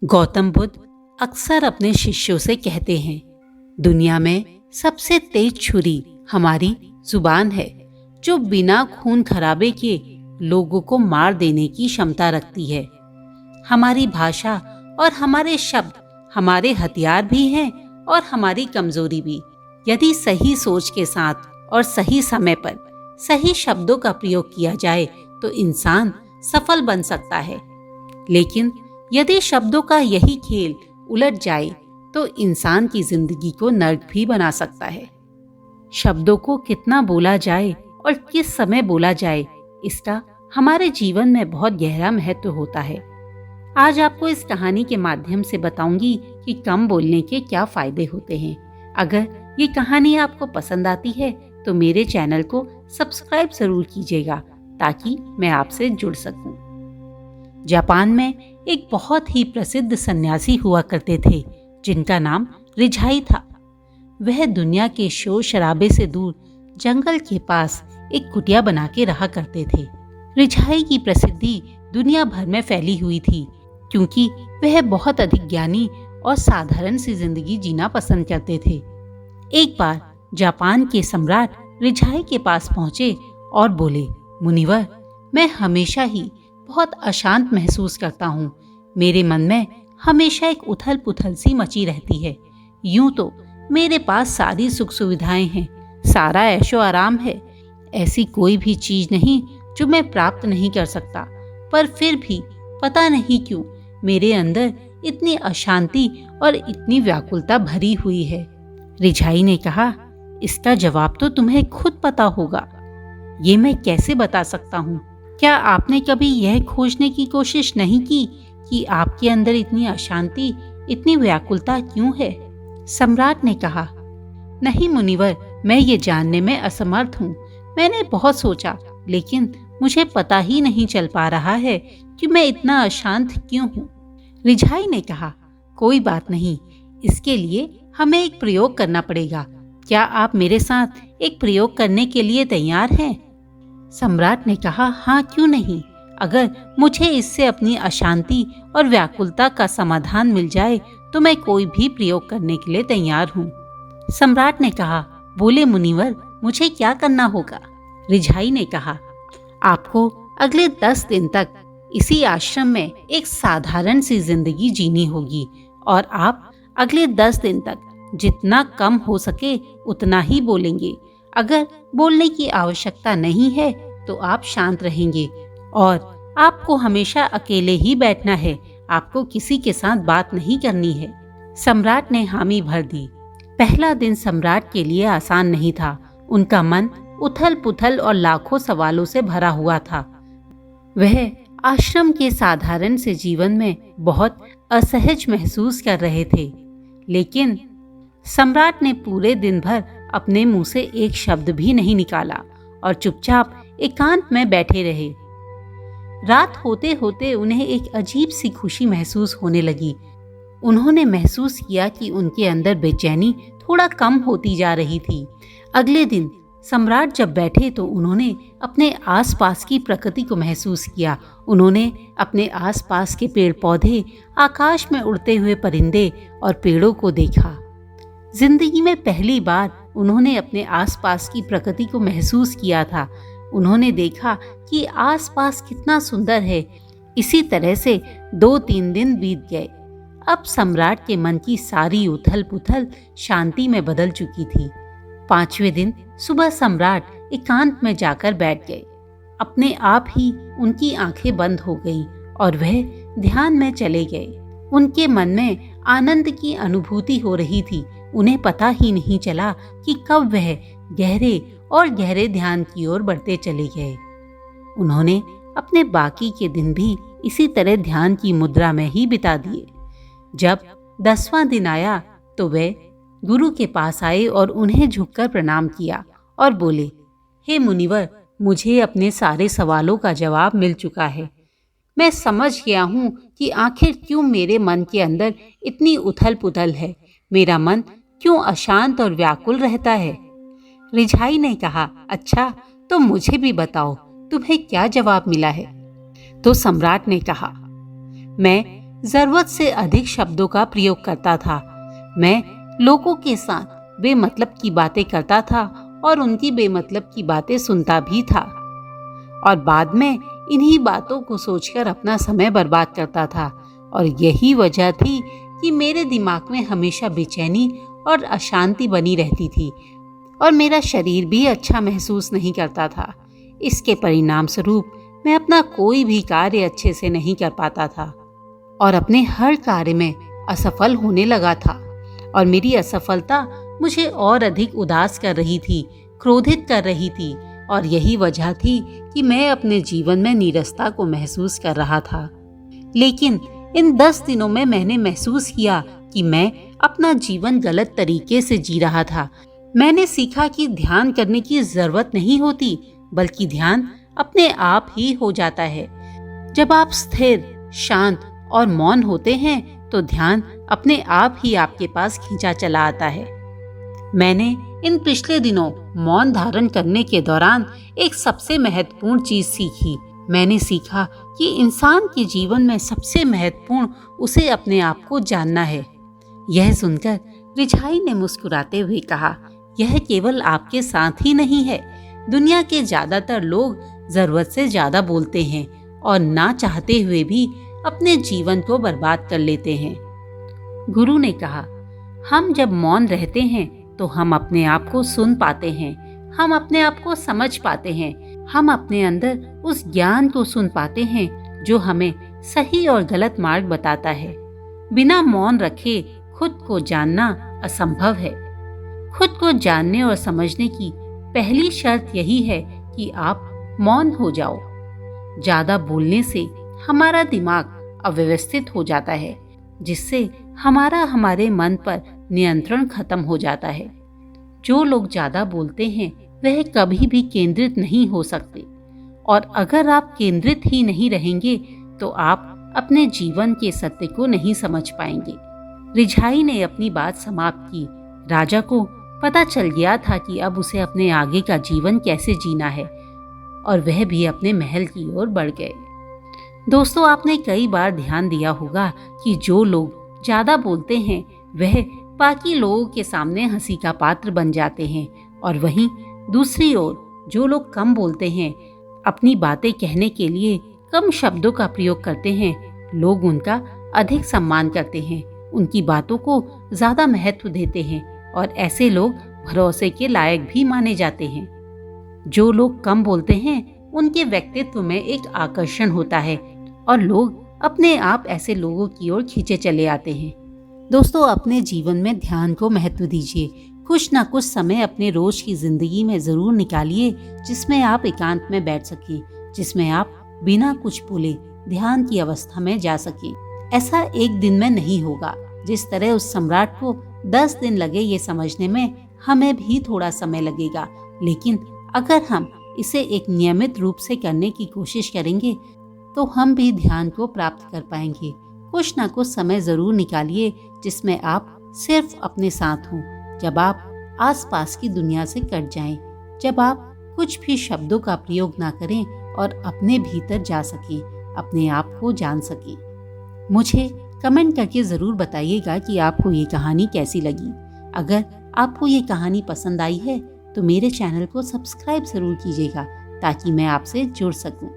गौतम बुद्ध अक्सर अपने शिष्यों से कहते हैं, दुनिया में सबसे तेज छुरी हमारी जुबान है, जो बिना खून खराबे के लोगों को मार देने की क्षमता रखती है। हमारी भाषा और हमारे शब्द हमारे हथियार भी हैं और हमारी कमजोरी भी। यदि सही सोच के साथ और सही समय पर सही शब्दों का प्रयोग किया जाए तो इंसान सफल बन सकता है, लेकिन यदि शब्दों का यही खेल उलट जाए तो इंसान की जिंदगी को नर्क भी बना सकता है। शब्दों को कितना बोला जाए और किस समय बोला जाए, इसका हमारे जीवन में बहुत गहरा महत्व होता है। आज आपको इस कहानी के माध्यम से बताऊंगी कि कम बोलने के क्या फायदे होते हैं। अगर ये कहानी आपको पसंद आती है तो मेरे चैनल को सब्सक्राइब जरूर कीजिएगा ताकि मैं आपसे जुड़ सकूं। जापान में एक बहुत ही प्रसिद्ध सन्यासी हुआ करते थे जिनका नाम रिझाई था। वह दुनिया के शोर शराबे से दूर जंगल के पास एक कुटिया बना के रहा करते थे। रिझाई की प्रसिद्धि दुनिया भर में फैली हुई थी क्योंकि वह बहुत अधिक ज्ञानी और साधारण सी जिंदगी जीना पसंद करते थे। एक बार जापान के सम्राट रिझाई के पास पहुंचे और बोले, मुनिवर, मैं हमेशा ही बहुत अशांत महसूस करता हूँ। मेरे मन में हमेशा एक उथल पुथल सी मची रहती है। यूं तो मेरे पास सारी सुख सुविधाएं हैं, सारा ऐशो आराम है, ऐसी कोई भी चीज नहीं जो मैं प्राप्त नहीं कर सकता, पर फिर भी पता नहीं क्यों मेरे अंदर इतनी अशांति और इतनी व्याकुलता भरी हुई है। रिझाई ने कहा, इसका जवाब तो तुम्हें खुद पता होगा, ये मैं कैसे बता सकता हूँ? क्या आपने कभी यह खोजने की कोशिश नहीं की कि आपके अंदर इतनी अशांति, इतनी व्याकुलता क्यों है? सम्राट ने कहा, नहीं मुनिवर, मैं ये जानने में असमर्थ हूँ। मैंने बहुत सोचा, लेकिन मुझे पता ही नहीं चल पा रहा है कि मैं इतना अशांत क्यों हूँ। रिझाई ने कहा, कोई बात नहीं, इसके लिए हमें एक प्रयोग करना पड़ेगा। क्या आप मेरे साथ एक प्रयोग करने के लिए तैयार हैं? सम्राट ने कहा, हाँ, क्यों नहीं। अगर मुझे इससे अपनी अशांति और व्याकुलता का समाधान मिल जाए तो मैं कोई भी प्रयोग करने के लिए तैयार हूँ। सम्राट ने कहा, बोले मुनिवर, मुझे क्या करना होगा? रिझाई ने कहा, आपको अगले 10 दिन तक इसी आश्रम में एक साधारण सी जिंदगी जीनी होगी और आप अगले 10 दिन तक जितना कम हो सके उतना ही बोलेंगे। अगर बोलने की आवश्यकता नहीं है तो आप शांत रहेंगे और आपको हमेशा अकेले ही बैठना है। आपको किसी के साथ बात नहीं करनी है। सम्राट ने हामी भर दी। पहला दिन सम्राट के लिए आसान नहीं था। उनका मन उथल पुथल और लाखों सवालों से भरा हुआ था। वह आश्रम के साधारण से जीवन में बहुत असहज महसूस कर रहे थे, लेकिन सम्राट ने पूरे दिन भर अपने मुंह से एक शब्द भी नहीं निकाला और चुपचाप एकांत में बैठे रहे। रात होते होते उन्हें एक अजीब सी खुशी महसूस होने लगी। उन्होंने महसूस किया कि उनके अंदर बेचैनी थोड़ा कम होती जा रही थी। अगले दिन सम्राट जब बैठे तो उन्होंने अपने आसपास की प्रकृति को महसूस किया। उन्होंने अपने आसपास के पेड़ पौधे, आकाश में उड़ते हुए परिंदे और पेड़ों को देखा। जिंदगी में पहली बार उन्होंने अपने आसपास की प्रकृति को महसूस किया था। उन्होंने देखा कि आसपास कितना सुंदर है। इसी तरह से 2-3 दिन बीत गए। अब सम्राट के मन की सारी उथल पुथल शांति में बदल चुकी थी। 5वें दिन सुबह सम्राट एकांत में जाकर बैठ गए। अपने आप ही उनकी आंखें बंद हो गईं और वह ध्यान में चले गए। उनके मन में आनंद की अनुभूति हो रही थी। उन्हें पता ही नहीं चला कि कब वह गहरे और गहरे ध्यान की ओर बढ़ते चले गए। उन्होंने अपने बाकी के दिन भी इसी तरह ध्यान की मुद्रा में ही बिता दिए। जब 10वां दिन आया तो वे गुरु के पास आए और उन्हें झुककर प्रणाम किया और बोले, हे मुनिवर, मुझे अपने सारे सवालों का जवाब मिल चुका है। मैं समझ गया हूँ कि आखिर क्यों मेरे मन के अंदर इतनी उथल पुथल है। मेरा मन क्यों अशांत और व्याकुल रहता है। रिझाई ने कहा, अच्छा, तो मुझे भी बताओ, तुम्हें क्या जवाब मिला है? तो सम्राट ने कहा, मैं जरूरत से अधिक शब्दों का प्रयोग करता था। मैं लोगों के साथ बेमतलब की बातें करता था और उनकी बेमतलब की बातें सुनता भी था और बाद में इन्हीं बातों को सोचकर अपना समय बर्बाद करता था। और यही वजह थी कि मेरे दिमाग में हमेशा बेचैनी और अशांति बनी रहती थी और मेरा शरीर भी अच्छा महसूस नहीं करता था। इसके परिणाम स्वरूप मैं अपना कोई भी कार्य अच्छे से नहीं कर पाता था और अपने हर कार्य में असफल होने लगा था और मेरी असफलता मुझे और अधिक उदास कर रही थी, क्रोधित कर रही थी और यही वजह थी कि मैं अपने जीवन में नीरसता को महसूस कर रहा था। लेकिन इन 10 दिनों में मैंने महसूस किया कि मैं अपना जीवन गलत तरीके से जी रहा था। मैंने सीखा कि ध्यान करने की जरूरत नहीं होती, बल्कि ध्यान अपने आप ही हो जाता है। जब आप स्थिर, शांत और मौन होते हैं तो ध्यान अपने आप ही आपके पास खींचा चला आता है। मैंने इन पिछले दिनों मौन धारण करने के दौरान एक सबसे महत्वपूर्ण चीज सीखी। मैंने सीखा कि इंसान के जीवन में सबसे महत्वपूर्ण उसे अपने आप को जानना है। यह सुनकर रिझाई ने मुस्कुराते हुए कहा, यह केवल आपके साथ ही नहीं है। दुनिया के ज्यादातर लोग जरूरत से ज्यादा बोलते हैं और ना चाहते हुए भी अपने जीवन को बर्बाद कर लेते हैं। गुरु ने कहा, हम जब मौन रहते हैं तो हम अपने आप को सुन पाते हैं, हम अपने आप को समझ पाते हैं, हम अपने अंदर उस ज्ञान को सुन पाते हैं जो हमें सही और गलत मार्ग बताता है। बिना मौन रखे खुद को जानना असंभव है। खुद को जानने और समझने की पहली शर्त यही है कि आप मौन हो जाओ। ज्यादा बोलने से हमारा दिमाग अव्यवस्थित हो जाता है, जिससे हमारे मन पर नियंत्रण खत्म हो जाता है। जो लोग ज्यादा बोलते हैं वह कभी भी केंद्रित नहीं हो सकते और अगर आप केंद्रित ही नहीं रहेंगे तो आप अपने जीवन के सत्य को नहीं समझ पाएंगे। रिझाई ने अपनी बात समाप्त की। राजा को पता चल गया था कि अब उसे अपने आगे का जीवन कैसे जीना है और वह भी अपने महल की ओर बढ़ गए। दोस्तों, आपने कई बार ध्यान दिया होगा कि जो लोग ज्यादा बोलते हैं वह बाकी लोगों के सामने हंसी का पात्र बन जाते हैं और वहीं दूसरी ओर जो लोग कम बोलते हैं, अपनी बातें कहने के लिए कम शब्दों का प्रयोग करते हैं, लोग उनका अधिक सम्मान करते हैं, उनकी बातों को ज्यादा महत्व देते हैं और ऐसे लोग भरोसे के लायक भी माने जाते हैं। जो लोग कम बोलते हैं उनके व्यक्तित्व में एक आकर्षण होता है और लोग अपने आप ऐसे लोगों की ओर खींचे चले आते हैं। दोस्तों, अपने जीवन में ध्यान को महत्व दीजिए। कुछ ना कुछ समय अपने रोज की जिंदगी में जरूर निकालिए जिसमें आप एकांत में बैठ सकें, जिसमें आप बिना कुछ बोले ध्यान की अवस्था में जा सकें। ऐसा एक दिन में नहीं होगा। जिस तरह उस सम्राट को 10 दिन लगे ये समझने में, हमें भी थोड़ा समय लगेगा, लेकिन अगर हम इसे एक नियमित रूप से करने की कोशिश करेंगे तो हम भी ध्यान को प्राप्त कर पाएंगे। कुछ ना कुछ समय जरूर निकालिए जिसमें आप सिर्फ अपने साथ हों, जब आप आसपास की दुनिया से कट जाएं, जब आप कुछ भी शब्दों का प्रयोग ना करें और अपने भीतर जा सकें, अपने आप को जान सकें। मुझे कमेंट करके जरूर बताइएगा कि आपको ये कहानी कैसी लगी। अगर आपको ये कहानी पसंद आई है तो मेरे चैनल को सब्सक्राइब जरूर कीजिएगा ताकि मैं आपसे जुड़ सकूं।